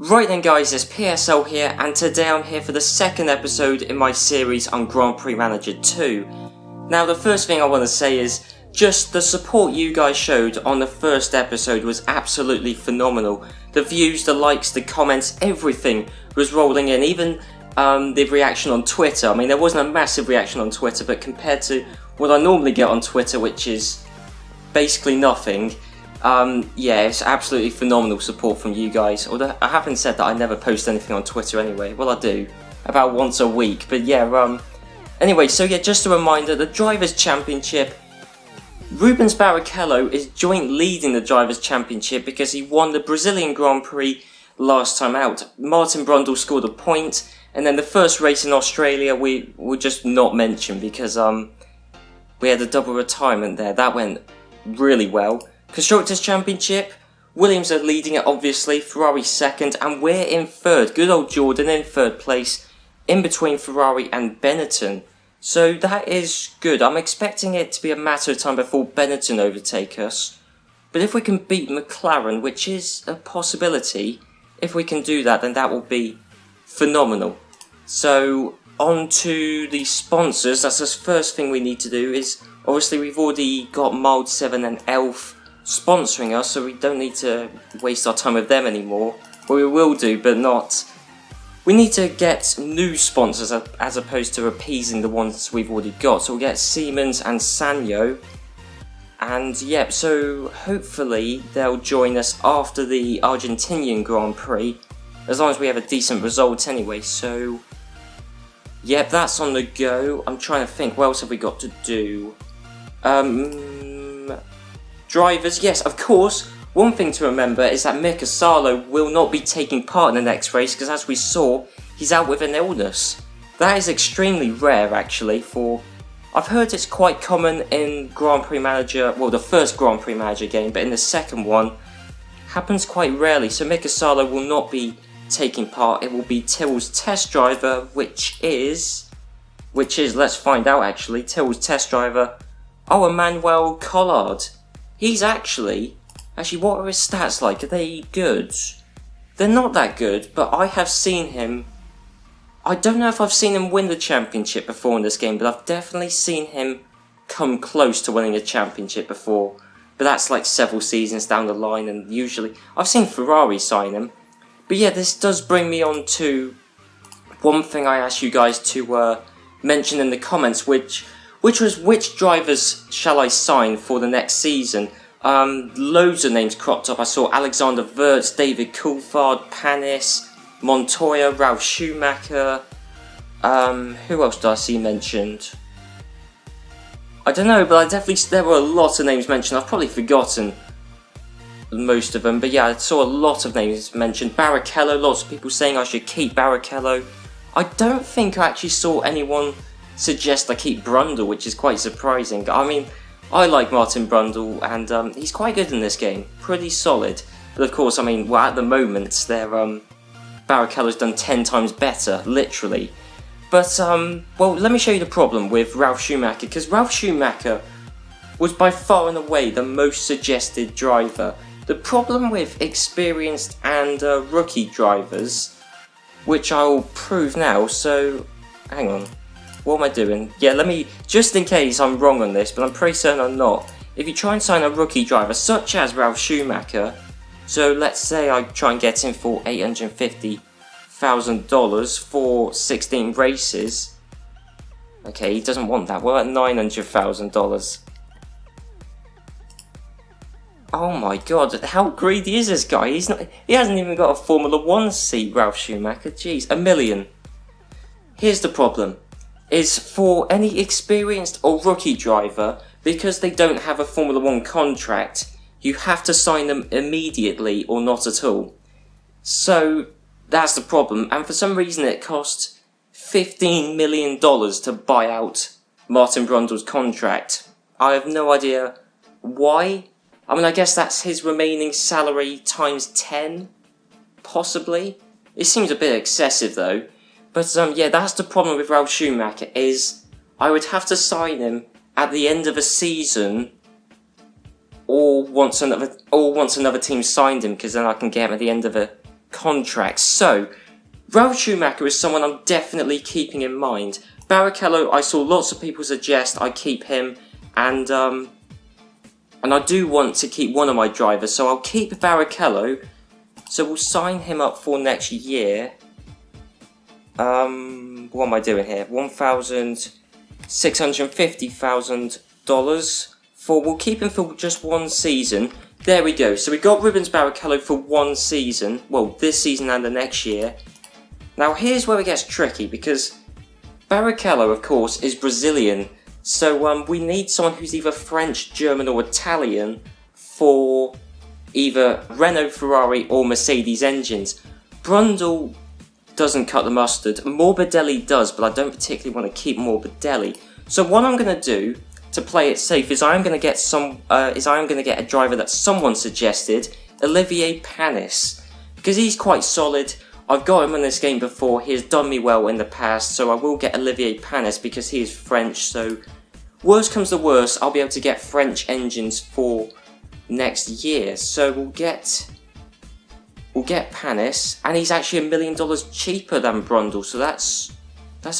Right then guys, it's PSL here, and today I'm here for the second episode in my series on Grand Prix Manager 2. Now the first thing I want to say is, just the support you guys showed on the first episode was absolutely phenomenal. The views, the likes, the comments, everything was rolling in, even the reaction on Twitter. I mean, there wasn't a massive reaction on Twitter, but compared to what I normally get on Twitter, which is basically nothing, yeah, it's absolutely phenomenal support from you guys. Although I haven't said that I never post anything on Twitter anyway. Well, I do, about once a week. But yeah, anyway, so yeah, just a reminder, the Drivers' Championship, Rubens Barrichello is joint leading the Drivers' Championship because he won the Brazilian Grand Prix last time out. Martin Brundle scored a point, and then the first race in Australia we will just not mention because we had a double retirement there. That went really well. Constructors' Championship, Williams are leading it obviously, Ferrari second, and we're in third. Good old Jordan in third place, in between Ferrari and Benetton. So that is good. I'm expecting it to be a matter of time before Benetton overtake us. But if we can beat McLaren, which is a possibility, if we can do that, then that will be phenomenal. So on to the sponsors. That's the first thing we need to do. Is obviously we've already got Mild 7 and Elf sponsoring us, so we don't need to waste our time with them anymore. Well, we will do, but not. We need to get new sponsors as opposed to appeasing the ones we've already got. So we'll get Siemens and Sanyo. And yep, so hopefully they'll join us after the Argentinian Grand Prix, as long as we have a decent result anyway. So yep, that's on the go. I'm trying to think, what else have we got to do? Drivers, yes, of course. One thing to remember is that Mika Salo will not be taking part in the next race because, as we saw, he's out with an illness. That is extremely rare, actually. I've heard it's quite common in Grand Prix Manager, well, the first Grand Prix Manager game, but in the second one, happens quite rarely. So Mika Salo will not be taking part. It will be Till's test driver, which is, let's find out actually, Till's test driver, Emmanuel Collard. He's actually, what are his stats like? Are they good? They're not that good, but I have seen him. I don't know if I've seen him win the championship before in this game, but I've definitely seen him come close to winning a championship before. But that's like several seasons down the line, and usually I've seen Ferrari sign him. But yeah, this does bring me on to one thing I asked you guys to mention in the comments, which was which drivers shall I sign for the next season. Loads of names cropped up. I saw Alexander Wirtz, David Coulthard, Panis, Montoya, Ralf Schumacher. Who else did I see mentioned? I don't know, but there were a lot of names mentioned. I've probably forgotten most of them, but yeah, I saw a lot of names mentioned. Barrichello, lots of people saying I should keep Barrichello. I don't think I actually saw anyone suggest I keep Brundle, which is quite surprising. I mean, I like Martin Brundle, and he's quite good in this game, pretty solid. But of course, I mean, well, at the moment, Barrichello's done 10 times better, literally. But, well, let me show you the problem with Ralf Schumacher, because Ralf Schumacher was by far and away the most suggested driver. The problem with experienced and rookie drivers, which I'll prove now, so hang on. What am I doing? Yeah, let me, just in case I'm wrong on this, but I'm pretty certain I'm not. If you try and sign a rookie driver, such as Ralf Schumacher, so let's say I try and get him for $850,000 for 16 races. Okay, he doesn't want that. What about $900,000? Oh my god, how greedy is this guy? He hasn't even got a Formula 1 seat, Ralf Schumacher. Jeez, $1 million. Here's the problem. Is for any experienced or rookie driver, because they don't have a Formula 1 contract, you have to sign them immediately or not at all. So that's the problem, and for some reason it cost $15 million to buy out Martin Brundle's contract. I have no idea why. I mean, I guess that's his remaining salary times 10, possibly. It seems a bit excessive though. But yeah, that's the problem with Ralf Schumacher, is I would have to sign him at the end of a season, or once another team signed him, because then I can get him at the end of a contract. So, Ralf Schumacher is someone I'm definitely keeping in mind. Barrichello, I saw lots of people suggest I keep him, and I do want to keep one of my drivers, so I'll keep Barrichello. So we'll sign him up for next year. What am I doing here? $1,650,000 for. We'll keep him for just one season. There we go. So we got Rubens Barrichello for one season. Well, this season and the next year. Now here's where it gets tricky, because Barrichello, of course, is Brazilian. So we need someone who's either French, German or Italian for either Renault, Ferrari or Mercedes engines. Brundle doesn't cut the mustard. Morbidelli does, but I don't particularly want to keep Morbidelli. So what I'm going to do to play it safe is I'm going to get a driver that someone suggested, Olivier Panis, because he's quite solid. I've got him in this game before. He has done me well in the past, so I will get Olivier Panis because he is French. So worst comes to worst, I'll be able to get French engines for next year. So we'll get Panis, and he's actually $1 million cheaper than Brundle, so that's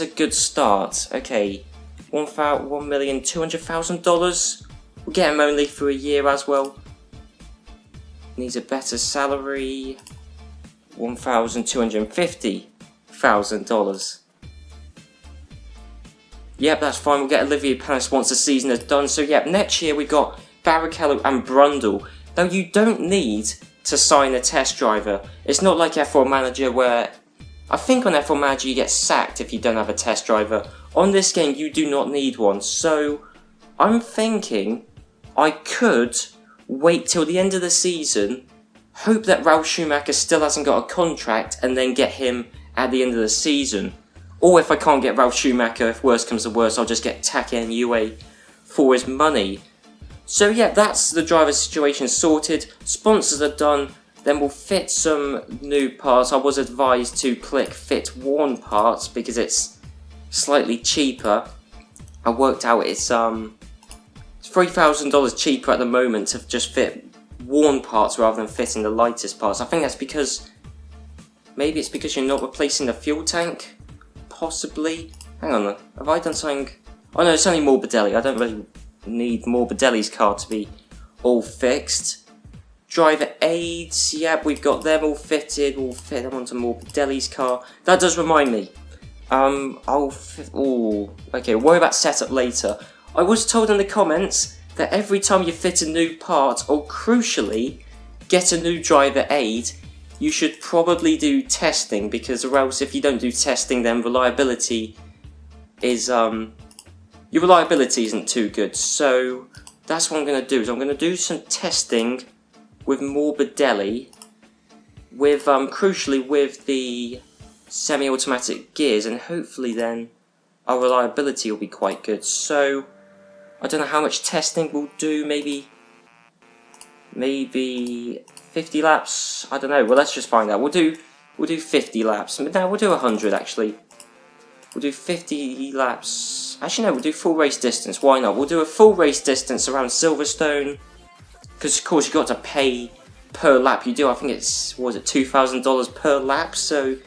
a good start. Okay, $1,200,000. We'll get him only for a year as well. Needs a better salary. $1,250,000. Yep, that's fine. We'll get Olivier Panis once the season is done. So yep, next year we've got Barrichello and Brundle. Now you don't need to sign a test driver. It's not like F1 Manager where, I think on F1 Manager you get sacked if you don't have a test driver. On this game you do not need one. So I'm thinking I could wait till the end of the season, hope that Ralf Schumacher still hasn't got a contract, and then get him at the end of the season. Or if I can't get Ralf Schumacher, if worse comes to worse, I'll just get Take UA for his money. So yeah, that's the driver situation sorted. Sponsors are done. Then we'll fit some new parts. I was advised to click fit worn parts because it's slightly cheaper. I worked out it's $3,000 cheaper at the moment to just fit worn parts rather than fitting the lightest parts. I think that's because, maybe it's because you're not replacing the fuel tank, possibly. Hang on, have I done something? Oh no, it's only Morbidelli. I don't really need Morbidelli's car to be all fixed. Driver aids, yep, we've got them all fitted. We'll fit them onto Morbidelli's car. That does remind me. Okay, worry about setup later. I was told in the comments that every time you fit a new part, or crucially, get a new driver aid, you should probably do testing, because or else if you don't do testing, then reliability is, your reliability isn't too good. So that's what I'm going to do, is I'm going to do some testing with Morbidelli, with, crucially with the semi-automatic gears, and hopefully then our reliability will be quite good. So I don't know how much testing we'll do, maybe 50 laps, I don't know, well let's just find out. We'll do 50 laps, no, we'll do 100 actually. We'll do 50 laps, actually no, we'll do full race distance, why not? We'll do a full race distance around Silverstone, because of course you've got to pay per lap you do. I think it's, what was it, $2,000 per lap, so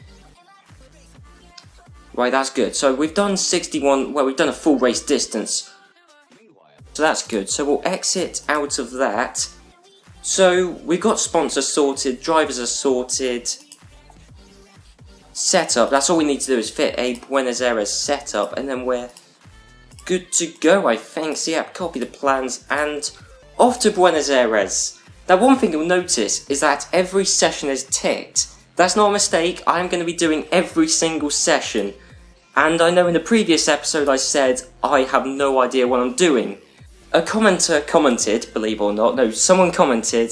right, that's good. So we've done 61, well we've done a full race distance. So that's good. So we'll exit out of that. So we've got sponsors sorted, drivers are sorted, setup. That's all we need to do is fit a Buenos Aires setup, and then we're good to go, I think. So yeah, copy the plans and off to Buenos Aires. Now one thing you'll notice is that every session is ticked. That's not a mistake. I'm going to be doing every single session. And I know in the previous episode I said I have no idea what I'm doing. A commenter commented, believe it or not, no, someone commented,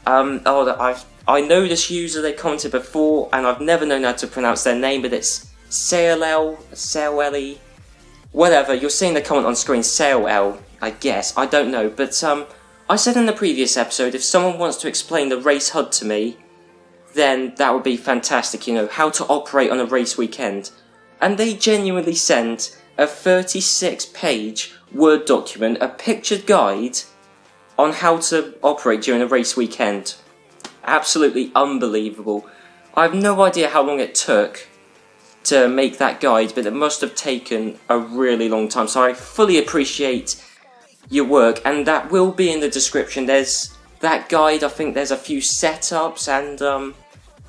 I know this user, they commented before, and I've never known how to pronounce their name, but it's Sail, whatever, you're seeing the comment on screen, Sail, I guess, I don't know, but I said in the previous episode, if someone wants to explain the race HUD to me, then that would be fantastic, you know, how to operate on a race weekend. And they genuinely sent a 36-page Word document, a pictured guide on how to operate during a race weekend. Absolutely unbelievable. I have no idea how long it took to make that guide, but it must have taken a really long time, so I fully appreciate your work, and that will be in the description. There's that guide, I think there's a few setups and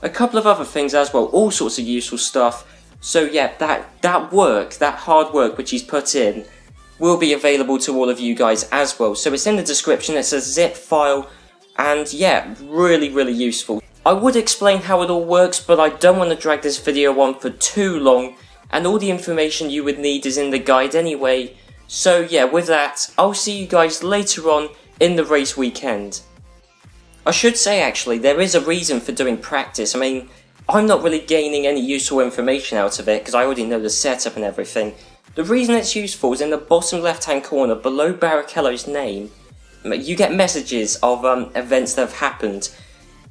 a couple of other things as well, all sorts of useful stuff. So yeah, that work, that hard work which he's put in, will be available to all of you guys as well. So it's in the description, it's a zip file, and yeah, really useful. I would explain how it all works, but I don't want to drag this video on for too long, and all the information you would need is in the guide anyway. So yeah, with that, I'll see you guys later on in the race weekend. I should say actually, there is a reason for doing practice. I mean, I'm not really gaining any useful information out of it because I already know the setup and everything. The reason it's useful is in the bottom left hand corner below Barrichello's name, you get messages of events that have happened.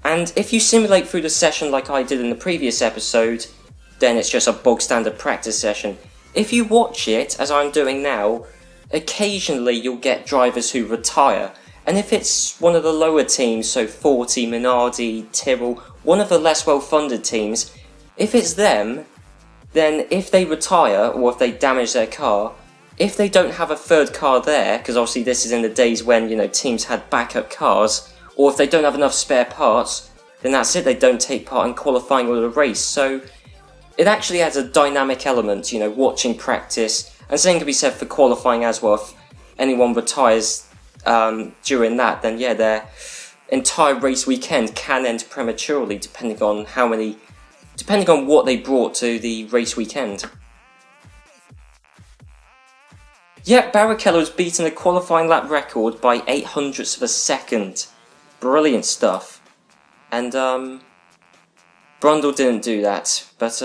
And if you simulate through the session like I did in the previous episode, then it's just a bog standard practice session. If you watch it, as I'm doing now, occasionally you'll get drivers who retire. And if it's one of the lower teams, so 40, Minardi, Tyrrell, one of the less well-funded teams, if it's them, then if they retire or if they damage their car, if they don't have a third car there, because obviously this is in the days when, you know, teams had backup cars, or if they don't have enough spare parts, then that's it, they don't take part in qualifying or the race. So it actually adds a dynamic element, you know, watching practice, and same can be said for qualifying as well. If anyone retires during that, then yeah, their entire race weekend can end prematurely, depending on what they brought to the race weekend. Yeah, Barrichello's beaten the qualifying lap record by 0.08 of a second. Brilliant stuff. And Brundle didn't do that, but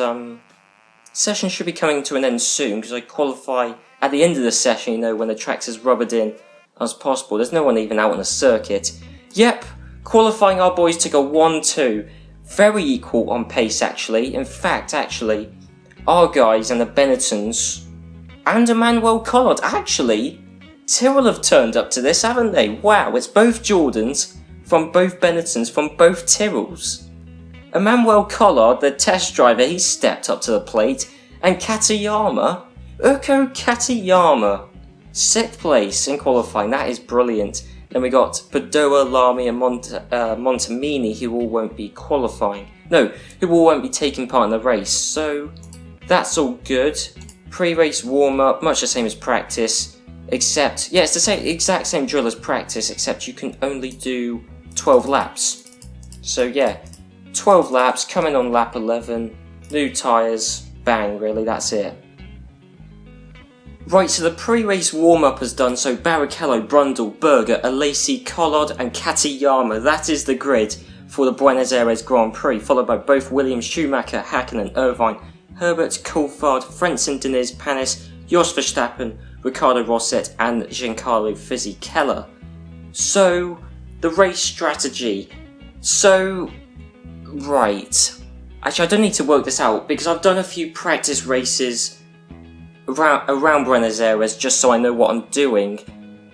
session should be coming to an end soon because I qualify at the end of the session, you know, when the track's as rubbered in as possible. There's no one even out on the circuit. Yep, qualifying our boys took a 1-2. Very equal on pace actually. In fact, actually, our guys and the Benettons and Emmanuel Collard, actually, Tyrrell have turned up to this, haven't they? Wow, it's both Jordans from both Benettons, from both Tyrrells. Emmanuel Collard, the test driver, he stepped up to the plate, and Katayama, Urko Katayama, 6th place in qualifying. That is brilliant. Then we got Padoa, Lamy and Montemini, who all won't be qualifying. No, who all won't be taking part in the race. So that's all good. Pre-race warm-up, much the same as practice, except, yeah, it's the exact same drill as practice, except you can only do 12 laps. So yeah, 12 laps, coming on lap 11, new tyres, bang, really, that's it. Right, so the pre-race warm-up is done, so Barrichello, Brundle, Berger, Alesi, Collard and Katayama, that is the grid for the Buenos Aires Grand Prix, followed by both Williams, Schumacher, Hakkinen, Irvine, Herbert, Coulthard, Frentzen, Diniz, Panis, Jos Verstappen, Ricardo Rosset and Giancarlo Fisichella. So, the race strategy. So, right. Actually, I don't need to work this out because I've done a few practice races around Buenos Aires just so I know what I'm doing,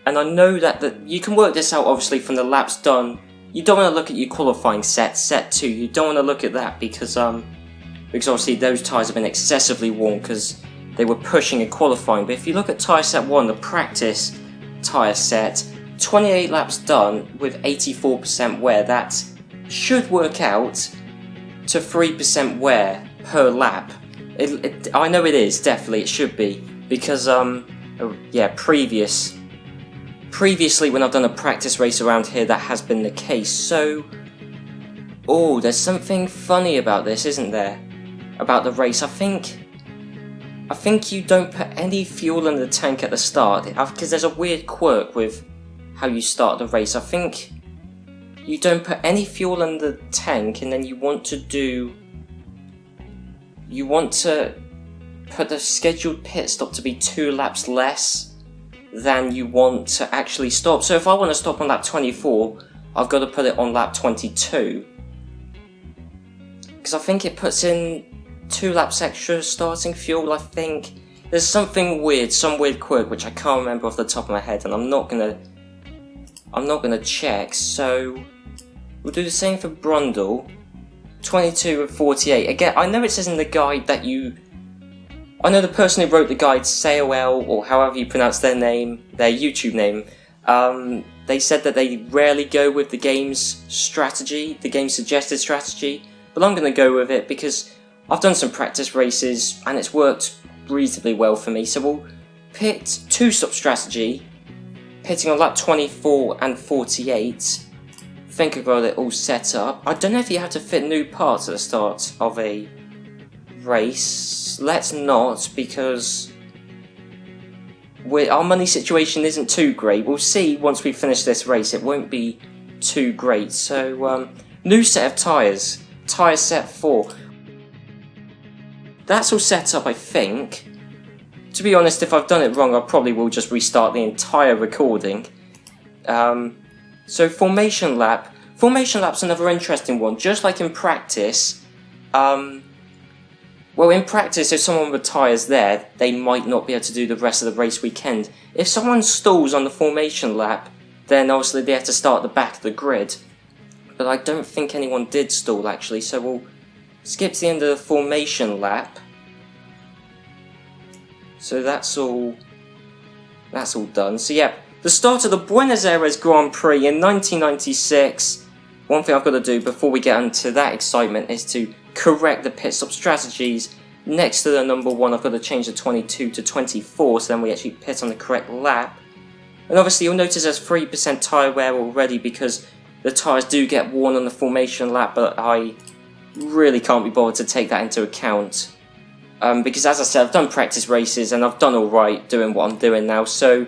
and I know that you can work this out obviously from the laps done. You don't want to look at your qualifying set 2, you don't want to look at that because obviously those tyres have been excessively worn because they were pushing in qualifying. But if you look at tyre set 1, the practice tyre set, 28 laps done with 84% wear, that should work out to 3% wear per lap. I know it is, definitely, it should be, because, yeah, previously when I've done a practice race around here, that has been the case, so, oh, there's something funny about this, isn't there, about the race. I think you don't put any fuel in the tank at the start, because there's a weird quirk with how you start the race. I think you don't put any fuel in the tank, and then you want to put the scheduled pit stop to be 2 laps less than you want to actually stop. So if I want to stop on lap 24, I've got to put it on lap 22. Because I think it puts in 2 laps extra starting fuel, I think. There's something weird, some weird quirk, which I can't remember off the top of my head, and I'm not gonna check, so we'll do the same for Brundle. 22 and 48. Again, I know it says in the guide that I know the person who wrote the guide, SAOL, or however you pronounce their name, their YouTube name, they said that they rarely go with the game's strategy, the game's suggested strategy, but I'm going to go with it because I've done some practice races and it's worked reasonably well for me. So we'll pit two-stop strategy, pitting on lap 24 and 48. I think I've got it all set up. I don't know if you have to fit new parts at the start of a race. Let's not, because our money situation isn't too great. We'll see once we finish this race, it won't be too great. So, new set of tyres. Tyre set 4. That's all set up, I think. To be honest, if I've done it wrong, I probably will just restart the entire recording. So formation lap. Formation lap's another interesting one. Just like in practice, well, in practice, if someone retires there, they might not be able to do the rest of the race weekend. If someone stalls on the formation lap, then obviously they have to start at the back of the grid. But I don't think anyone did stall, actually, so we'll skip to the end of the formation lap. So that's all done. So yeah, the start of the Buenos Aires Grand Prix in 1996. One thing I've got to do before we get into that excitement is to correct the pit stop strategies. Next to the number 1, I've got to change the 22 to 24, so then we actually pit on the correct lap. And obviously you'll notice there's 3% tyre wear already because the tyres do get worn on the formation lap, but I really can't be bothered to take that into account. Because as I said, I've done practice races and I've done alright doing what I'm doing now, so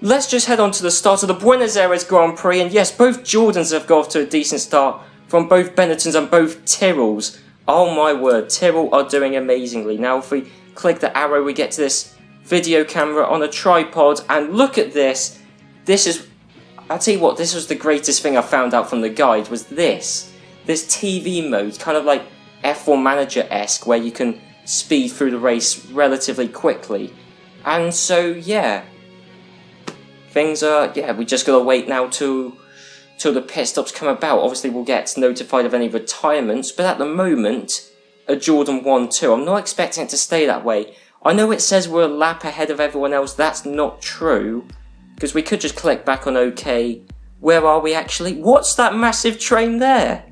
let's just head on to the start of the Buenos Aires Grand Prix. And yes, both Jordans have got off to a decent start from both Benettons and both Tyrrells. Oh my word, Tyrrell are doing amazingly. Now if we click the arrow, we get to this video camera on a tripod, and look at this. This is, I'll tell you what, this was the greatest thing I found out from the guide, was this TV mode, kind of like F1 Manager-esque, where you can speed through the race relatively quickly. And so yeah, things are, we just gotta wait now till the pit stops come about. Obviously we'll get notified of any retirements, but at the moment, a Jordan 1-2. I'm not expecting it to stay that way. I know it says we're a lap ahead of everyone else. That's not true, because we could just click back on OK. Where are we actually? What's that massive train there?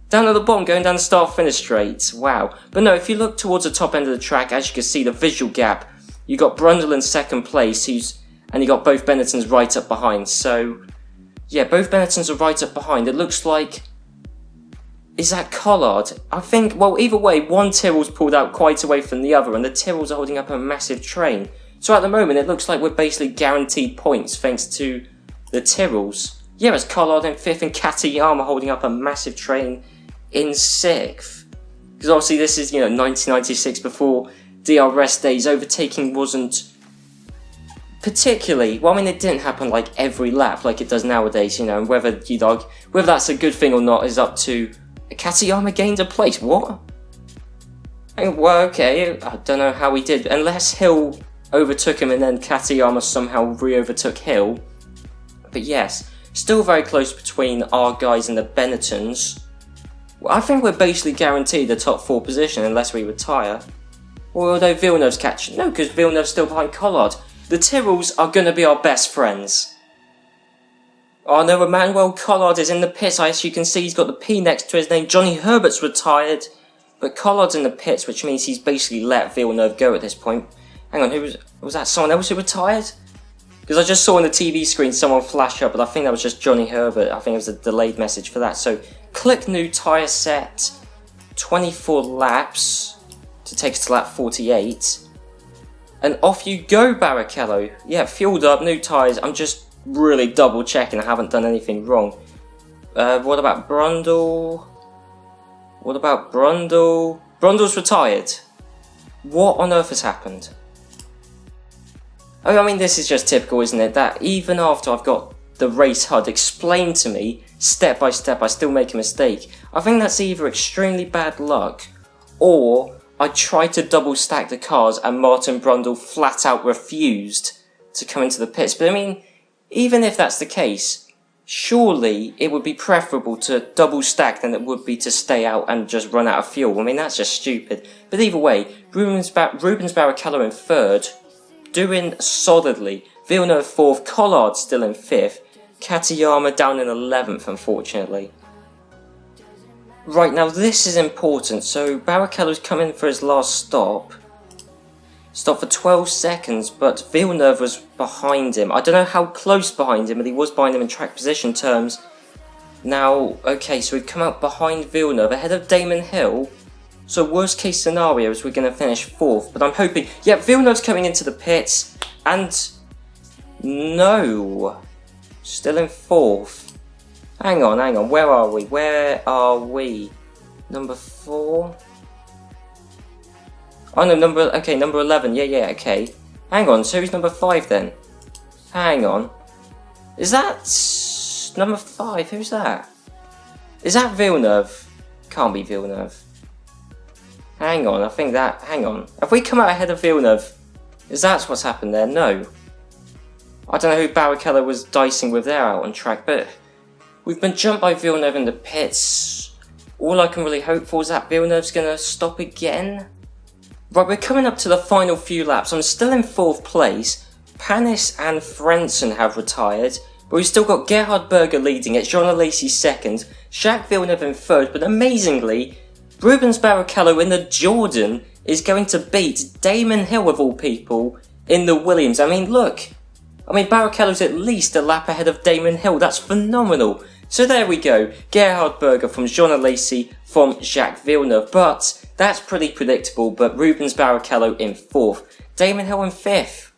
Down at the bottom, going down the start-finish straight. Wow. But no, if you look towards the top end of the track, as you can see, the visual gap, you got Brundle in second place, and you got both Benettons right up behind. So yeah, both Benettons are right up behind. It looks like, is that Collard? I think, well, either way, one Tyrrell's pulled out quite away from the other, and the Tyrrells are holding up a massive train. So at the moment, it looks like we're basically guaranteed points thanks to the Tyrrells. Yeah, it's Collard in 5th and Katayama holding up a massive train in 6th. Because obviously this is, 1996, before DRS days. Overtaking wasn't particularly, well, I mean, it didn't happen like every lap like it does nowadays, and whether that's a good thing or not is up to Katayama gained a place. What? Well, okay, I don't know how he did, unless Hill overtook him and then Katayama somehow re-overtook Hill. But yes, still very close between our guys and the Benettons. Well, I think we're basically guaranteed the top 4 position unless we retire. Although Villeneuve's catching, no, because Villeneuve's still behind Collard. The Tyrrells are going to be our best friends. Oh no, Emmanuel Collard is in the pits. As you can see, he's got the P next to his name. Johnny Herbert's retired, but Collard's in the pits, which means he's basically let Villeneuve go at this point. Hang on, was that someone else who retired? Because I just saw on the TV screen someone flash up, but I think that was just Johnny Herbert. I think it was a delayed message for that. So click new tyre set, 24 laps to take us to lap 48. And off you go, Barrichello. Yeah, fueled up, new tyres. I'm just really double checking I haven't done anything wrong. What about Brundle? Brundle's retired. What on earth has happened? I mean, this is just typical, isn't it? That even after I've got the race HUD explained to me, step by step, I still make a mistake. I think that's either extremely bad luck, or I tried to double stack the cars and Martin Brundle flat out refused to come into the pits. But I mean, even if that's the case, surely it would be preferable to double stack than it would be to stay out and just run out of fuel. I mean, that's just stupid. But either way, Rubens Barrichello in 3rd, doing solidly. Villeneuve 4th, Collard still in 5th, Katayama down in 11th, unfortunately. Right, now this is important. So Barrichello's coming for his last stop. Stopped for 12 seconds, but Villeneuve was behind him. I don't know how close behind him, but he was behind him in track position terms. Now, okay, so we've come out behind Villeneuve, ahead of Damon Hill. So worst case scenario is we're going to finish 4th, but I'm hoping... Yeah, Villeneuve's coming into the pits, and... No! Still in 4th. Hang on, where are we? Number 4? Oh no, number 11, yeah, okay. Hang on, so who's number 5 then? Hang on. Is that number 5? Who's that? Is that Villeneuve? Can't be Villeneuve. Hang on. Have we come out ahead of Villeneuve? Is that what's happened there? No. I don't know who Barrichello was dicing with there out on track, but we've been jumped by Villeneuve in the pits. All I can really hope for is that Villeneuve's going to stop again. Right, we're coming up to the final few laps. I'm still in 4th place. Panis and Frentzen have retired, but we've still got Gerhard Berger leading it, Jean Alesi 2nd, Jacques Villeneuve in 3rd, but amazingly, Rubens Barrichello in the Jordan is going to beat Damon Hill of all people in the Williams. I mean, look. Barrichello's at least a lap ahead of Damon Hill. That's phenomenal. So there we go. Gerhard Berger from Jean Alesi from Jacques Villeneuve. But that's pretty predictable. But Rubens Barrichello in 4th. Damon Hill in 5th.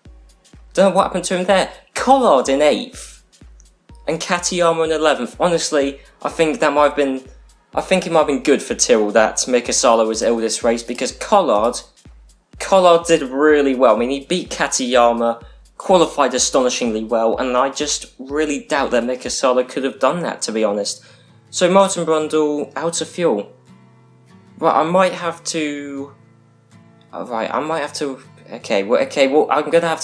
Don't know what happened to him there. Collard in 8th. And Katayama in 11th. Honestly, I think it might have been good for Tyrrell that Mika Salo was ill this race. Because Collard did really well. I mean, he beat Katayama, qualified astonishingly well, and I just really doubt that Mika Salo could have done that, to be honest. So Martin Brundle out of fuel. Right, I'm gonna have to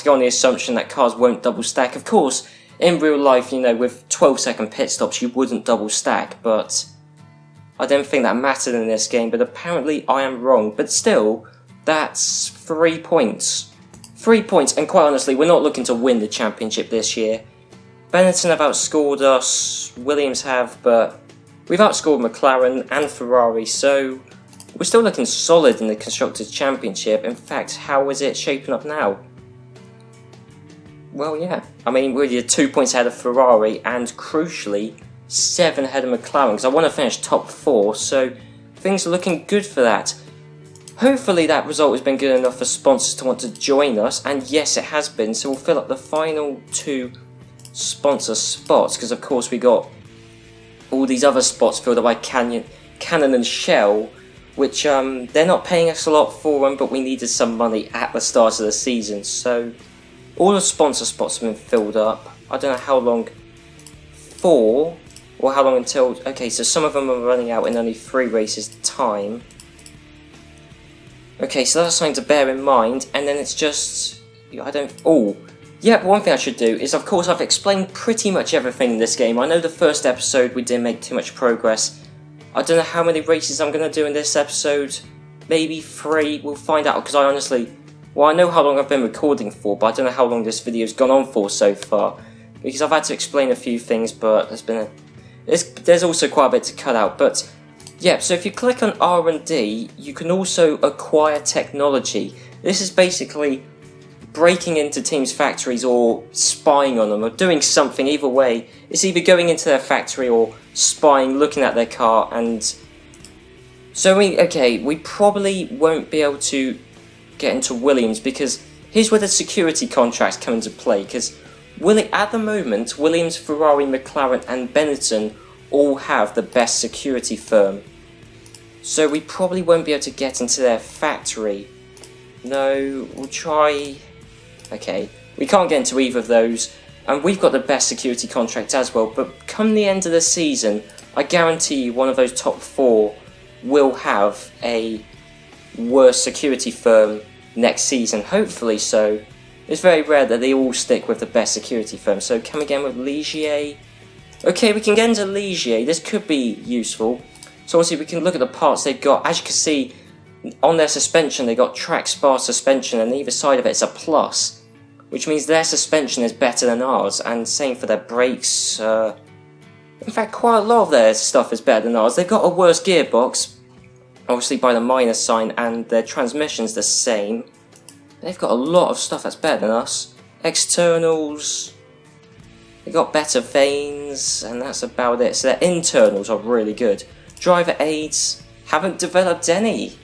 go on the assumption that cars won't double stack. Of course, in real life, with 12-second pit stops, you wouldn't double stack, but I don't think that mattered in this game, but apparently I am wrong. But still, that's 3 points. 3 points, and quite honestly, we're not looking to win the championship this year. Benetton have outscored us, Williams have, but we've outscored McLaren and Ferrari, so we're still looking solid in the Constructors' Championship. In fact, how is it shaping up now? Well, yeah. We're 2 points ahead of Ferrari, and crucially, 7 ahead of McLaren, because I want to finish top 4, so things are looking good for that. Hopefully that result has been good enough for sponsors to want to join us, and yes, it has been, so we'll fill up the final 2 sponsor spots, because of course we got all these other spots filled up by Canon and Shell, which they're not paying us a lot for them, but we needed some money at the start of the season, so all the sponsor spots have been filled up. I don't know how long for, or how long until, okay, so some of them are running out in only 3 races time. Okay, so that's something to bear in mind, and then it's just, but one thing I should do is, of course, I've explained pretty much everything in this game. I know the first episode we didn't make too much progress. I don't know how many races I'm going to do in this episode, maybe 3, we'll find out, because I know how long I've been recording for, but I don't know how long this video's gone on for so far, because I've had to explain a few things, but there's also quite a bit to cut out, but yeah, so if you click on R&D, you can also acquire technology. This is basically breaking into teams' factories or spying on them, or doing something. Either way, it's either going into their factory or spying, looking at their car, and so we probably won't be able to get into Williams, because here's where the security contracts come into play, because at the moment, Williams, Ferrari, McLaren and Benetton all have the best security firm. So we probably won't be able to get into their factory. No, we'll try. Okay, we can't get into either of those. And we've got the best security contract as well. But come the end of the season, I guarantee you one of those top 4 will have a worse security firm next season. Hopefully so. It's very rare that they all stick with the best security firm. So come again with Ligier. Okay, we can get into Ligier. This could be useful. So obviously we can look at the parts they've got. As you can see, on their suspension they got track spar suspension, and either side of it is a plus, which means their suspension is better than ours, and same for their brakes. In fact, quite a lot of their stuff is better than ours. They've got a worse gearbox, obviously by the minus sign, and their transmission's the same. They've got a lot of stuff that's better than us. Externals, they got better vanes, and that's about it. So their internals are really good. Driver aids, haven't developed any.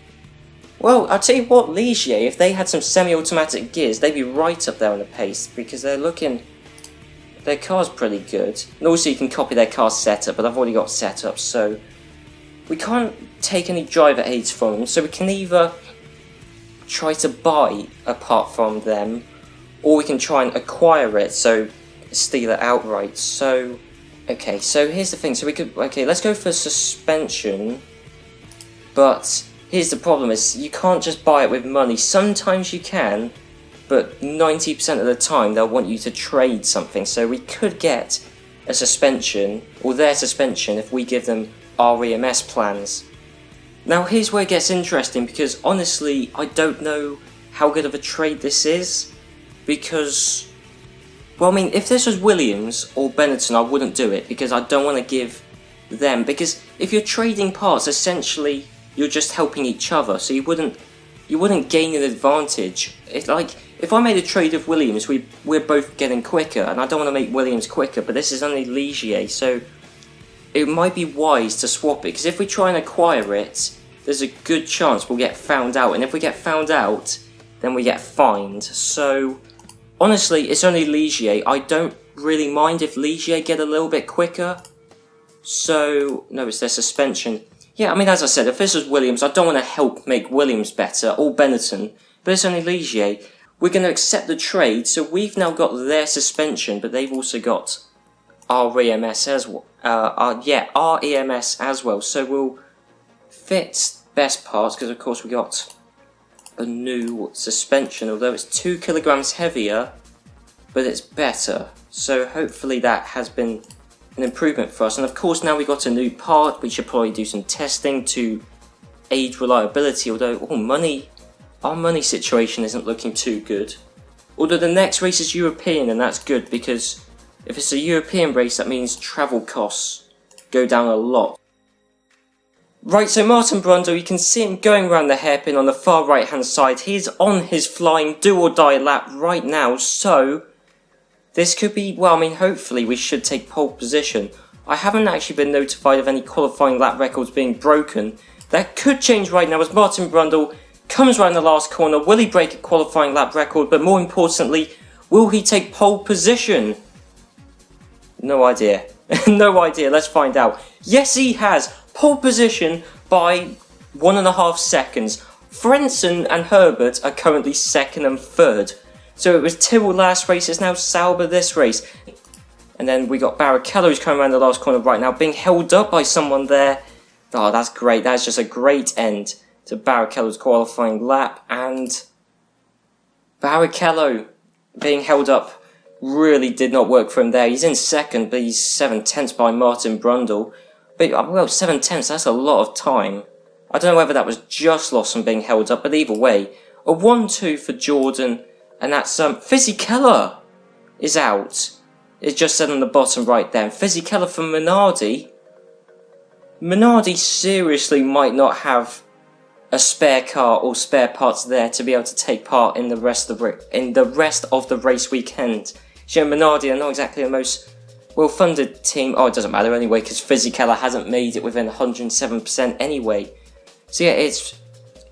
Well, I'll tell you what, Ligier, if they had some semi-automatic gears, they'd be right up there on the pace, because they're looking... Their car's pretty good. And also you can copy their car setup, but I've already got setup, so... We can't take any driver aids from them, so we can either try to buy a part from them, or we can try and acquire it, so steal it outright. So, okay, so here's the thing. So we could, okay, let's go for suspension, but here's the problem is you can't just buy it with money. Sometimes you can, but 90% of the time they'll want you to trade something. So we could get a suspension, or their suspension, if we give them our EMS plans. Now here's where it gets interesting, because honestly I don't know how good of a trade this is, because, well, I mean, if this was Williams or Benetton I wouldn't do it, because I don't want to give them, because if you're trading parts, essentially you're just helping each other, so you wouldn't gain an advantage. It's like, if I made a trade with Williams, we're both getting quicker, and I don't want to make Williams quicker, but this is only Ligier, so it might be wise to swap it, because if we try and acquire it, there's a good chance we'll get found out, and if we get found out, then we get fined. So, honestly, it's only Ligier. I don't really mind if Ligier get a little bit quicker. So, no, it's their suspension. Yeah, I mean, as I said, if this was Williams, I don't want to help make Williams better, or Benetton, but it's only Ligier. We're going to accept the trade, so we've now got their suspension, but they've also got our EMS as well. Our EMS as well. So we'll fit best parts, because of course we got a new suspension, although it's 2 kilograms heavier, but it's better. So hopefully that has been an improvement for us. And of course now we got a new part. We should probably do some testing to aid reliability, although our money situation isn't looking too good. Although the next race is European, and that's good, because if it's a European race, that means travel costs go down a lot. Right, so Martin Brundle, you can see him going around the hairpin on the far right hand side. He's on his flying do or die lap right now, so this could be, well, I mean, hopefully we should take pole position. I haven't actually been notified of any qualifying lap records being broken. That could change right now as Martin Brundle comes around the last corner. Will he break a qualifying lap record, but more importantly, will he take pole position? No idea. No idea, let's find out. Yes, he has. Pole position by 1.5 seconds. Frentzen and Herbert are currently 2nd and 3rd. So it was Tyrrell last race, it's now Sauber this race. And then we got Barrichello who's coming around the last corner right now, being held up by someone there. Oh, that's great. That's just a great end to Barrichello's qualifying lap. And Barrichello being held up really did not work for him there. He's in 2nd, but he's 7/10 by Martin Brundle. But, well, 7/10, that's a lot of time. I don't know whether that was just lost from being held up, but either way, a 1-2 for Jordan, and that's, Fisichella is out. It's just said on the bottom right there. Fisichella for Minardi. Minardi seriously might not have a spare car or spare parts there to be able to take part in the rest of the race weekend. You know, Minardi are not exactly the most well-funded team. Oh, it doesn't matter anyway, because Fisichella hasn't made it within 107% anyway. So yeah, it's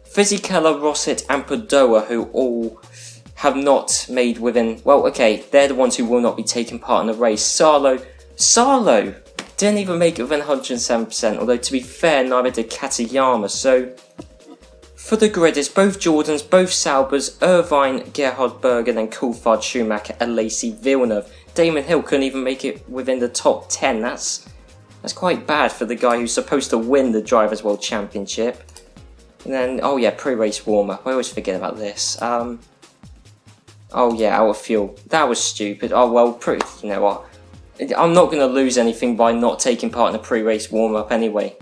Fisichella, Rosset and Padoa who all have not made within... Well, okay, they're the ones who will not be taking part in the race. Sarlo didn't even make it within 107%, although to be fair, neither did Katayama. So for the grid, it's both Jordans, both Saubers, Irvine, Gerhard Berger, then Coulthard, Schumacher and Lacey Villeneuve. Damon Hill couldn't even make it within the top 10. That's quite bad for the guy who's supposed to win the Drivers' World Championship. And then, oh yeah, pre-race warm-up. I always forget about this. Oh yeah, out of fuel. That was stupid. Oh well, you know what? I'm not going to lose anything by not taking part in a pre-race warm-up anyway.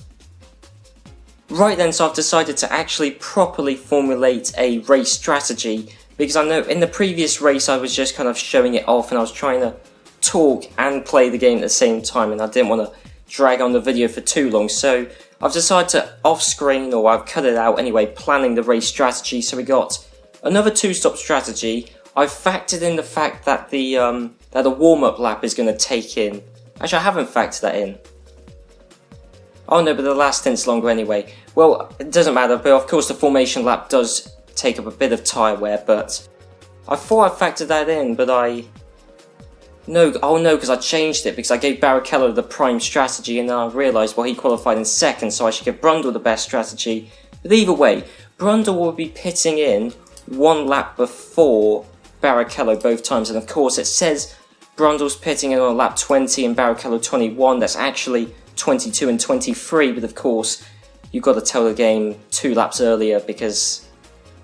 Right then, so I've decided to actually properly formulate a race strategy, because I know in the previous race I was just kind of showing it off and I was trying to talk and play the game at the same time, and I didn't want to drag on the video for too long, so I've decided to off-screen, or I've cut it out anyway, planning the race strategy. So we got another two-stop strategy. I've factored in the fact that the warm-up lap is going to take in. Actually, I haven't factored that in. Oh no, but the last stint's longer anyway. Well, it doesn't matter, but of course the formation lap does take up a bit of tyre wear, but I thought I factored that in, but oh no, because I changed it, because I gave Barrichello the prime strategy, and then I realised, well, he qualified in second, so I should give Brundle the best strategy. But either way, Brundle will be pitting in one lap before Barrichello both times, and of course it says Brundle's pitting in on lap 20 and Barrichello 21, that's actually 22 and 23, but of course you've got to tell the game 2 laps earlier because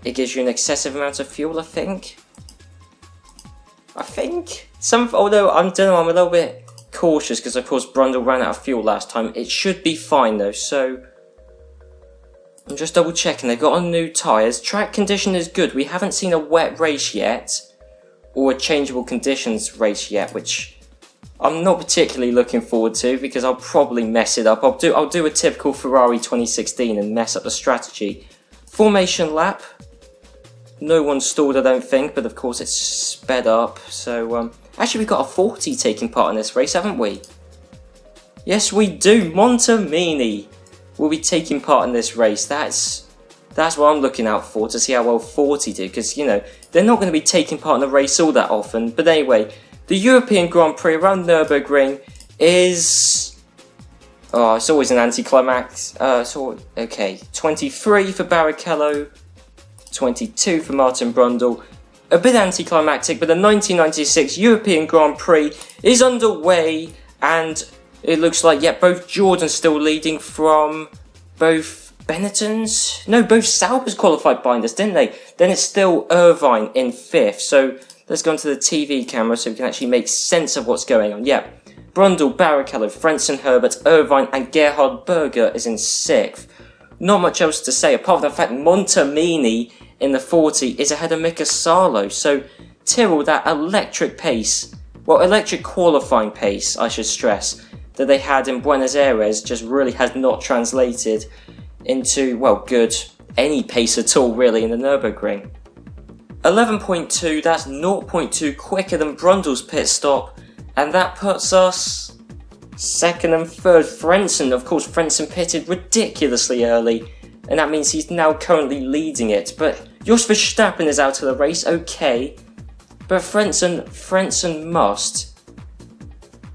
it gives you an excessive amount of fuel, I think. Although I'm a little bit cautious because of course Brundle ran out of fuel last time. It should be fine though, so I'm just double checking. They've got on new tyres. Track condition is good. We haven't seen a wet race yet, or a changeable conditions race yet, which I'm not particularly looking forward to because I'll probably mess it up. I'll do a typical Ferrari 2016 and mess up the strategy. Formation lap. No one stalled, I don't think, but of course it's sped up. So actually we've got a 40 taking part in this race, haven't we? Yes, we do. Montemini will be taking part in this race. That's what I'm looking out for, to see how well 40 do, because you know they're not going to be taking part in the race all that often. But anyway. The European Grand Prix around Nürburgring is... Oh, it's always an anticlimax. Okay, 23 for Barrichello, 22 for Martin Brundle. A bit anticlimactic, but the 1996 European Grand Prix is underway, and it looks like, yeah, both Jordan's still leading from both Benetton's. No, both Saubers qualified behind us, didn't they? Then it's still Irvine in 5th, so... Let's go onto the TV camera so we can actually make sense of what's going on. Yeah, Brundle, Barrichello, Frentzen, Herbert, Irvine and Gerhard Berger is in 6th. Not much else to say apart from the fact Montemini in the 40 is ahead of Mika Salo. So Tyrrell, that electric pace, well, electric qualifying pace, I should stress, that they had in Buenos Aires just really has not translated into, well, good, any pace at all really in the Nürburgring. 11.2, that's 0.2 quicker than Brundle's pit stop, and that puts us second and third. Frentzen, of course, Frentzen pitted ridiculously early, and that means he's now currently leading it. But Jos Verstappen is out of the race, okay, but Frentzen must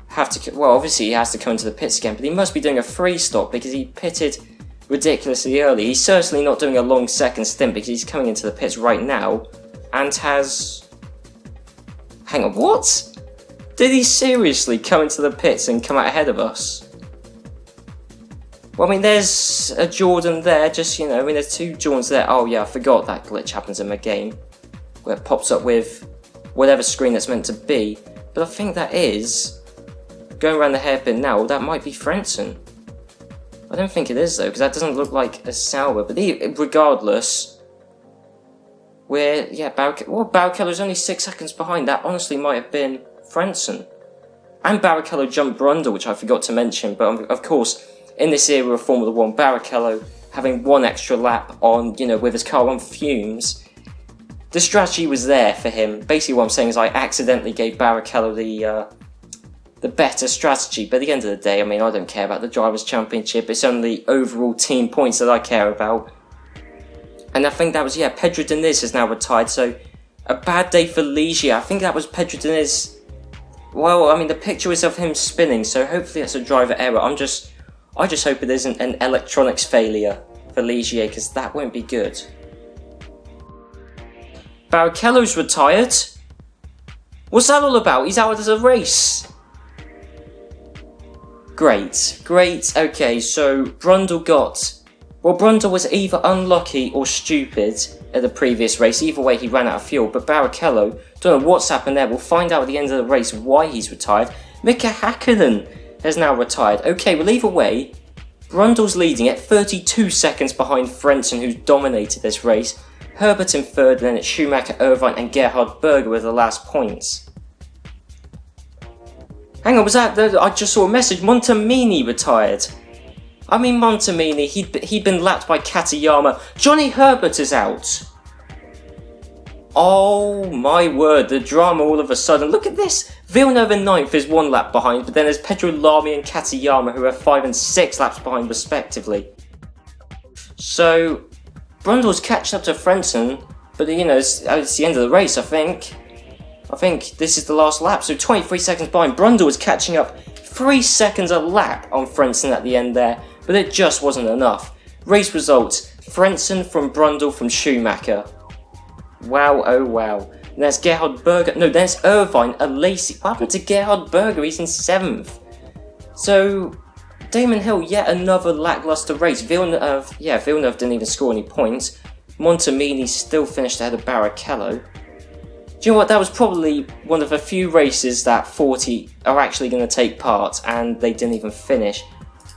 have to, well, obviously he has to come into the pits again, but he must be doing a free stop because he pitted ridiculously early. He's certainly not doing a long second stint because he's coming into the pits right now. And has... Hang on, what? Did he seriously come into the pits and come out ahead of us? Well, I mean, there's a Jordan there, just, you know, I mean, there's 2 Jordans there. Oh, yeah, I forgot that glitch happens in my game, where it pops up with whatever screen it's meant to be. But I think that is, going around the hairpin now, that might be Frentzen. I don't think it is, though, because that doesn't look like a Sauber. But regardless... Barrichello's only 6 seconds behind. That honestly might have been Frentzen. And Barrichello jumped Brundle, which I forgot to mention. But of course, in this era of Formula 1, Barrichello having 1 extra lap on, you know, with his car on fumes, the strategy was there for him. Basically what I'm saying is I accidentally gave Barrichello the better strategy. But at the end of the day, I mean, I don't care about the Drivers' Championship. It's only overall team points that I care about. And I think that was, yeah, Pedro Diniz has now retired, so a bad day for Ligier. I think that was Pedro Diniz. Well, I mean, the picture is of him spinning, so hopefully that's a driver error. I just hope it isn't an electronics failure for Ligier, because that won't be good. Barrichello's retired. What's that all about? He's out of the race. Great. Okay, so Brundle was either unlucky or stupid at the previous race. Either way, he ran out of fuel. But Barrichello, don't know what's happened there. We'll find out at the end of the race why he's retired. Mika Hakkinen has now retired. Okay, well either way, Brundle's leading at 32 seconds behind Frentzen, who's dominated this race. Herbert in third, and then it's Schumacher, Irvine and Gerhard Berger with the last points. Hang on, was that I just saw a message, Montemini retired. I mean Montemini, he'd been lapped by Katayama. Johnny Herbert is out. Oh my word, the drama all of a sudden. Look at this. Villeneuve in 9th is 1 lap behind, but then there's Pedro Lamy and Katayama who are 5 and 6 laps behind respectively. So, Brundle's catching up to Frentzen, but you know, it's the end of the race, I think. I think this is the last lap, so 23 seconds behind. Brundle is catching up 3 seconds a lap on Frentzen at the end there, but it just wasn't enough. Race results, Frentzen from Brundle from Schumacher. Wow, oh wow. And there's Gerhard Berger, no, there's Irvine, a Lacey. What happened to Gerhard Berger? He's in 7th. So, Damon Hill, yet another lackluster race. Villeneuve didn't even score any points. Montemini still finished ahead of Barrichello. Do you know what, that was probably one of a few races that 40 are actually going to take part, and they didn't even finish.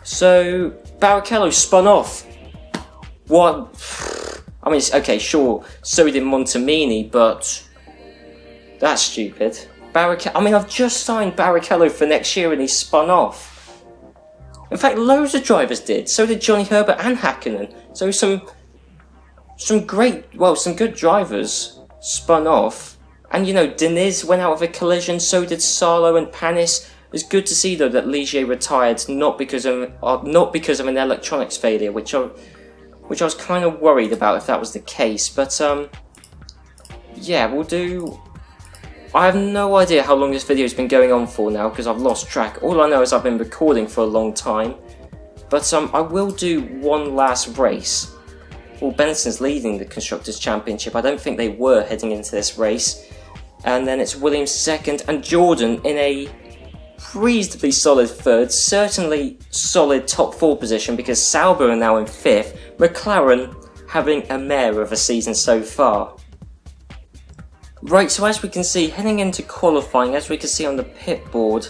So, Barrichello spun off. What? I mean, okay, sure, so did Montemini, but that's stupid. I've just signed Barrichello for next year and he spun off. In fact, loads of drivers did. So did Johnny Herbert and Hakkinen. So some good drivers spun off. And you know, Diniz went out of a collision, so did Salo and Panis. It's good to see though that Ligier retired not because of an electronics failure, which I was kind of worried about if that was the case, but yeah, we'll do. I have no idea how long this video has been going on for now because I've lost track. All I know is I've been recording for a long time, but I will do one last race. Well, Benson's leading the Constructors' Championship. I don't think they were heading into this race, and then it's Williams second and Jordan in a reasonably solid third, certainly solid top 4 position because Sauber are now in 5th, McLaren having a mare of a season so far. Right, so as we can see, heading into qualifying, as we can see on the pit board,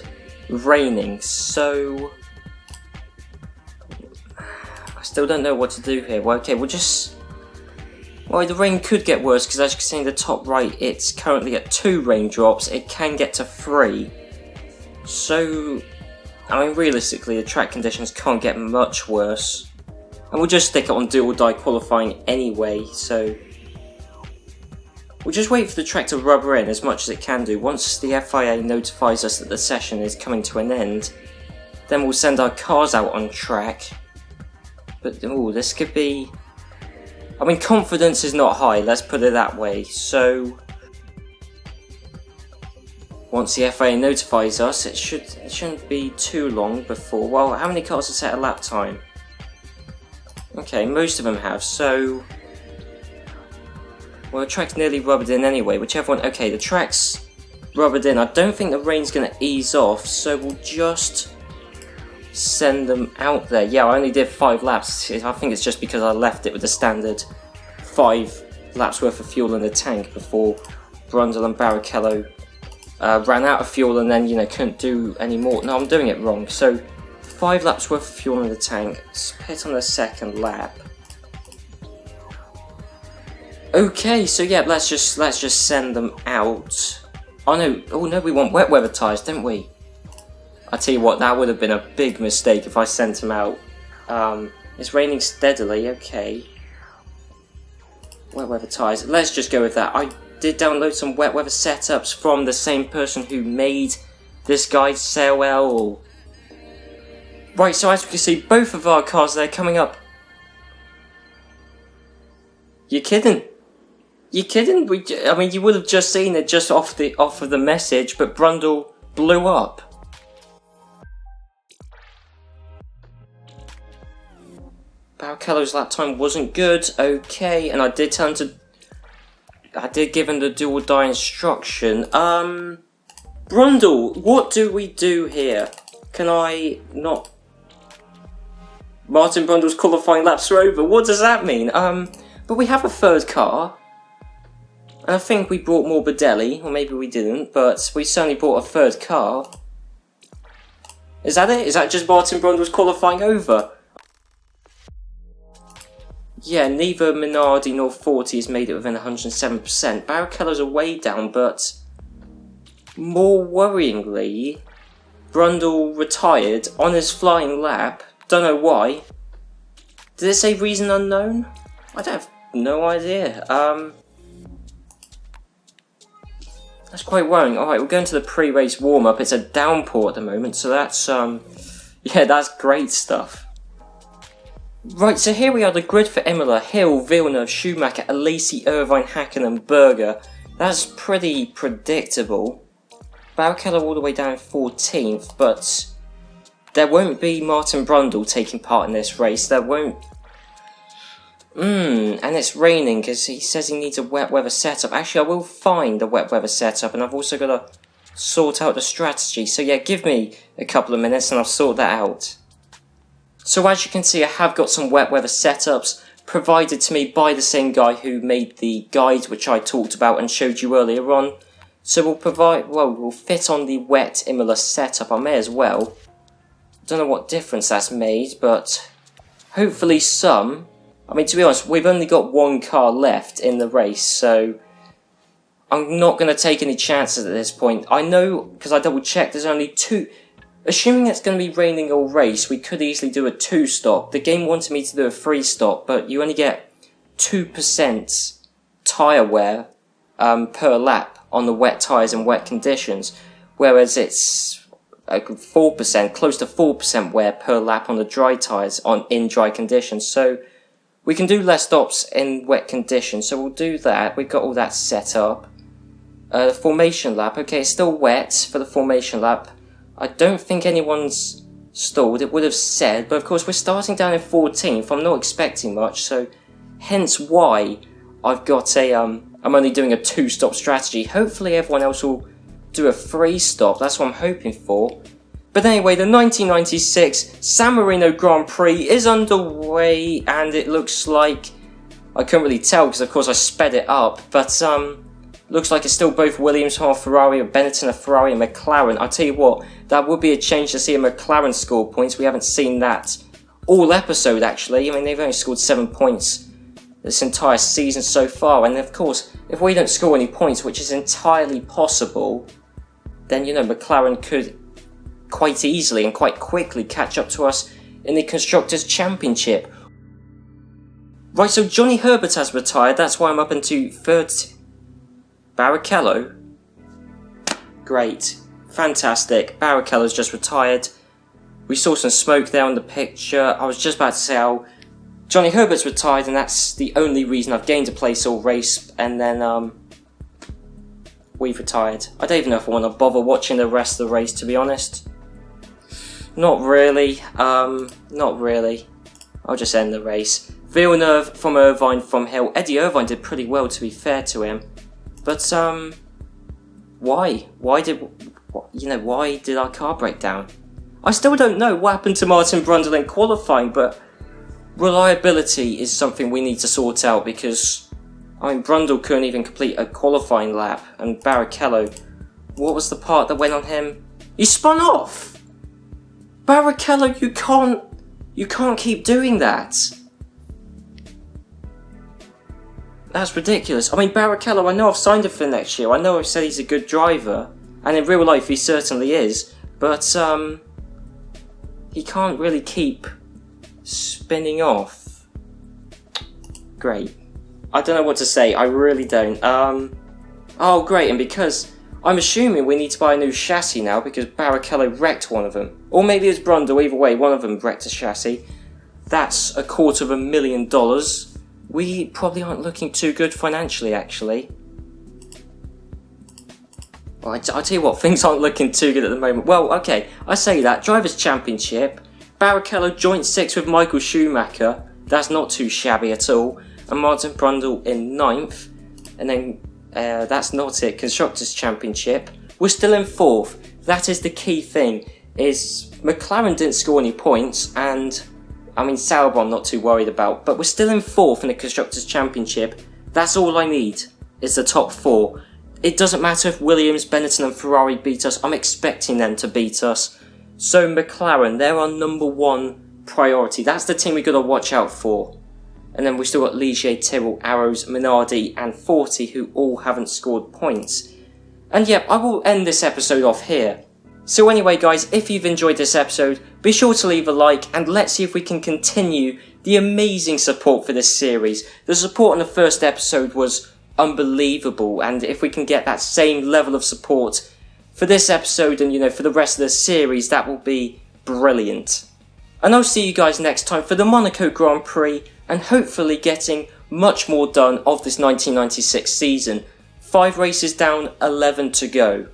raining, so I still don't know what to do here. Well, okay, the rain could get worse because as you can see in the top right, it's currently at 2 raindrops, it can get to 3. So, I mean, realistically, the track conditions can't get much worse. And we'll just stick it on do or die qualifying anyway, so we'll just wait for the track to rubber in as much as it can do. Once the FIA notifies us that the session is coming to an end, then we'll send our cars out on track. But, ooh, this could be. I mean, confidence is not high, let's put it that way, so once the FIA notifies us, it shouldn't be too long before. Well, how many cars have set a lap time? Okay, most of them have, so well, the track's nearly rubbered in anyway, whichever one. Okay, the track's rubbered in. I don't think the rain's going to ease off, so we'll just send them out there. Yeah, I only did 5 laps. I think it's just because I left it with the standard 5 laps worth of fuel in the tank before Brundle and Barrichello ran out of fuel and then, you know, couldn't do any more. No, I'm doing it wrong. So 5 laps worth of fuel in the tank. Pit on the second lap. Okay, so yeah, let's just send them out. Oh no, we want wet weather tyres, don't we? I tell you what, that would have been a big mistake if I sent them out. It's raining steadily, okay. Wet weather tyres, let's just go with that. I did download some wet weather setups from the same person who made this guide so well. Right, so as you can see, both of our cars, they're coming up. You kidding? You kidding? I mean, you would have just seen it just off of the message, but Brundle blew up. Barrichello's lap time wasn't good, okay, and I did give him the do or die instruction. Brundle, what do we do here? Can I not? Martin Brundle's qualifying laps are over. What does that mean? But we have a third car. And I think we brought Morbidelli, or maybe we didn't, but we certainly brought a third car. Is that it? Is that just Martin Brundle's qualifying over? Yeah, neither Minardi nor 40 has made it within 107%. Barrichello's are way down, but more worryingly, Brundle retired on his flying lap. Don't know why. Did it say reason unknown? I have no idea. That's quite worrying. Alright, we're going to the pre-race warm-up. It's a downpour at the moment, so that's, yeah, that's great stuff. Right, so here we are, the grid for Imola: Hill, Villeneuve, Schumacher, Alesi, Irvine, Hakkinen and Berger. That's pretty predictable. Barrichello all the way down 14th, but there won't be Martin Brundle taking part in this race. There won't. And it's raining because he says he needs a wet weather setup. Actually, I will find a wet weather setup, and I've also got to sort out the strategy. So yeah, give me a couple of minutes and I'll sort that out. So as you can see, I have got some wet weather setups provided to me by the same guy who made the guide which I talked about and showed you earlier on. So we'll fit on the wet Imola setup. I may as well. Don't know what difference that's made, but hopefully some. I mean, to be honest, we've only got one car left in the race, so I'm not going to take any chances at this point. I know, because I double checked, there's only two. Assuming it's going to be raining all race, we could easily do a 2-stop. The game wanted me to do a 3-stop, but you only get 2% tyre wear per lap on the wet tyres and wet conditions, whereas it's 4%, close to 4% wear per lap on the dry tyres in dry conditions. So we can do less stops in wet conditions, so we'll do that. We've got all that set up. The formation lap, okay, it's still wet for the formation lap. I don't think anyone's stalled, it would have said, but of course we're starting down in 14th, I'm not expecting much, so hence why I've got a, I'm only doing a 2-stop strategy. Hopefully everyone else will do a 3-stop, that's what I'm hoping for. But anyway, the 1996 San Marino Grand Prix is underway, and it looks like, I couldn't really tell because of course I sped it up, but looks like it's still both Williams, a Ferrari, or Benetton, a Ferrari, and McLaren. I'll tell you what, that would be a change to see a McLaren score points. We haven't seen that all episode, actually. I mean, they've only scored 7 points this entire season so far. And of course, if we don't score any points, which is entirely possible, then, you know, McLaren could quite easily and quite quickly catch up to us in the Constructors' Championship. Right, so Johnny Herbert has retired. That's why I'm up into third. Barrichello? Great. Fantastic. Barrichello's just retired. We saw some smoke there on the picture. I was just about to say how Johnny Herbert's retired, and that's the only reason I've gained a place all race, and then we've retired. I don't even know if I want to bother watching the rest of the race, to be honest. Not really. Not really. I'll just end the race. Villeneuve from Irvine from Hill. Eddie Irvine did pretty well, to be fair to him. But, why? Why did our car break down? I still don't know what happened to Martin Brundle in qualifying, but reliability is something we need to sort out because, I mean, Brundle couldn't even complete a qualifying lap, and Barrichello, what was the part that went on him? He spun off! Barrichello, you can't keep doing that. That's ridiculous. I mean, Barrichello, I know I've signed him for next year. I know I've said he's a good driver. And in real life, he certainly is. But, he can't really keep spinning off. Great. I don't know what to say. I really don't. Oh, great. And because I'm assuming we need to buy a new chassis now because Barrichello wrecked one of them. Or maybe it's Brundle. Either way, one of them wrecked a chassis. That's $250,000. We probably aren't looking too good financially, actually. Well, I'll tell you what, things aren't looking too good at the moment. Well, okay, I say that. Drivers' Championship. Barrichello joint 6th with Michael Schumacher. That's not too shabby at all. And Martin Brundle in 9th. And then, that's not it. Constructors' Championship. We're still in 4th. That is the key thing. Is McLaren didn't score any points, and I mean, Sauber I'm not too worried about, but we're still in 4th in the Constructors' Championship. That's all I need, is the top 4. It doesn't matter if Williams, Benetton and Ferrari beat us, I'm expecting them to beat us. So McLaren, they're our number one priority. That's the team we've got to watch out for. And then we've still got Ligier, Tyrrell, Arrows, Minardi and Forti, who all haven't scored points. And yep, I will end this episode off here. So anyway guys, if you've enjoyed this episode, be sure to leave a like and let's see if we can continue the amazing support for this series. The support on the first episode was unbelievable, and if we can get that same level of support for this episode and for the rest of the series, that will be brilliant. And I'll see you guys next time for the Monaco Grand Prix and hopefully getting much more done of this 1996 season. 5 races down, 11 to go.